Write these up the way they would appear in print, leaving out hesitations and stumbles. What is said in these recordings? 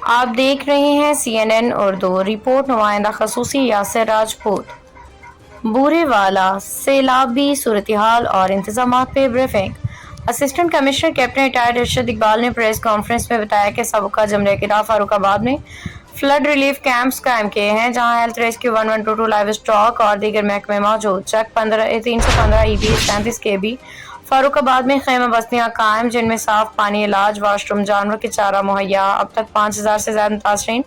آپ دیکھ رہے ہیں CNN اردو رپورٹ نمائندہ خصوصی یاسر راجپوت بورے والا سیلابی صورتحال اور انتظامات پہ briefing assistant commissioner captain retired Arshad Iqbal نے پریس کانفرنس میں بتایا کہ سابقہ جملہ گرا فاروق آباد میں فلڈ ریلیف کیمپس قائم کیے ہیں جہاں ہیلتھ ریسکیو 1122 لائیو اسٹاک اور دیگر محکمے موجود چیک 315 EB 37 KB فاروق آباد میں خیمہ بستیاں قائم جن میں صاف پانی علاج واش روم جانوروں کے چارہ مہیا اب تک 5000 سے زیادہ متاثرین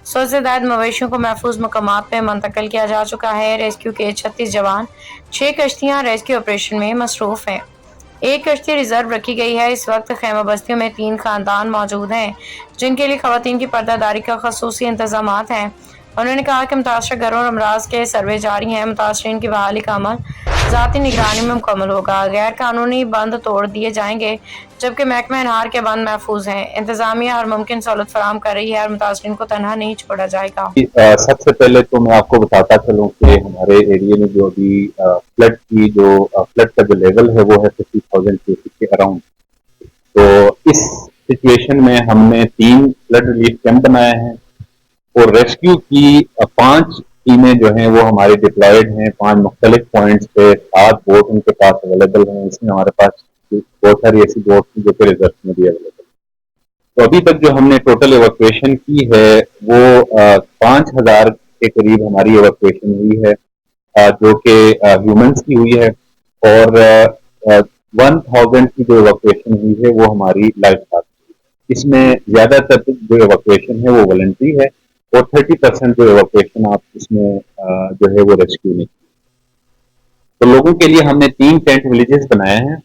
100 سے زائد مویشیوں کو محفوظ مقامات پہ منتقل کیا جا چکا ہے ریسکیو کے 36 جوان 6 کشتیاں ریسکیو آپریشن میں مصروف ہیں ایک کشتی ریزرو رکھی گئی ہے اس وقت خیمہ بستیوں میں 3 خاندان موجود ہیں جن کے لیے خواتین کی پردہ داری کا خصوصی انتظامات ہیں انہوں نے کہا کہ متاثرہ گھروں اور امراض کے سروے جاری ہیں متاثرین کی بحالی کا عمل ذاتی نگرانی میں مکمل ہوگا غیر قانونی بند توڑ دیے جائیں گے جبکہ محکمہ انہار کے بند محفوظ ہیں انتظامیہ ہر ممکن سہولت فراہم کر رہی ہے اور متاثرین کو تنہا نہیں چھوڑا جائے گا سب سے پہلے تو میں آپ کو بتاتا چلوں کہ ہمارے ایریے میں جو ابھی فلڈ کا جو لیول ہے وہ ہے 50,000 کے اراؤنڈ تو اس سچویشن میں ہم نے 3 فلڈ ریلیف کیمپ بنائے ہیں اور ریسکیو کی 5 ٹیمیں جو ہیں وہ ہماری ڈپلائڈ ہیں 5 مختلف پوائنٹس پہ 7 بوٹ ان کے پاس اویلیبل ہیں اس میں ہمارے پاس بہت ساری ایسی بوٹ ہیں جو کہ ریزرو میں بھی اویلیبل ہیں تو ابھی تک جو ہم نے ٹوٹل ایویکویشن کی ہے وہ 5,000 کے قریب ہماری ایویکویشن ہوئی ہے جو کہ ہیومنس کی ہوئی ہے اور 1,000 کی جو ایویکویشن ہوئی ہے وہ ہماری لائف اسٹاک اس میں زیادہ تر جو ایویکویشن ہے وہ والنٹری ہے اور 30% جو ایویکویشن آپ اس میں جو ہے وہ ریسکیو نہیں تو لوگوں کے لیے ہم نے 3 ٹینٹ ولیجز بنائے ہیں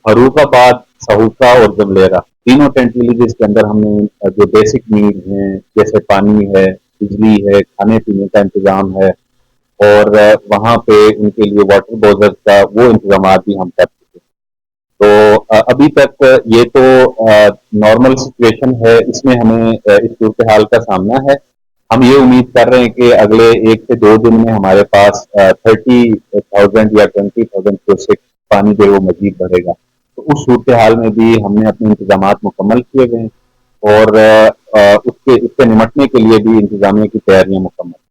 فاروق آباد سہوکا اور جملیرا تینوں ٹینٹ ولیجز کے اندر ہم نے جو بیسک نیڈ ہیں جیسے پانی ہے بجلی ہے کھانے پینے کا انتظام ہے اور وہاں پہ ان کے لیے واٹر بوزر کا وہ انتظامات بھی ہم کر چکے تو ابھی تک یہ تو نارمل سچویشن ہے اس میں ہمیں اس صورتحال کا سامنا ہے ہم یہ امید کر رہے ہیں کہ اگلے 1 سے 2 دن میں ہمارے پاس 30,000 یا 20,000 کیوسک پانی جو ہے وہ مزید بڑھے گا تو اس صورتحال میں بھی ہم نے اپنے انتظامات مکمل کیے گئے اور اس سے نمٹنے کے لیے بھی انتظامیہ کی تیاریاں مکمل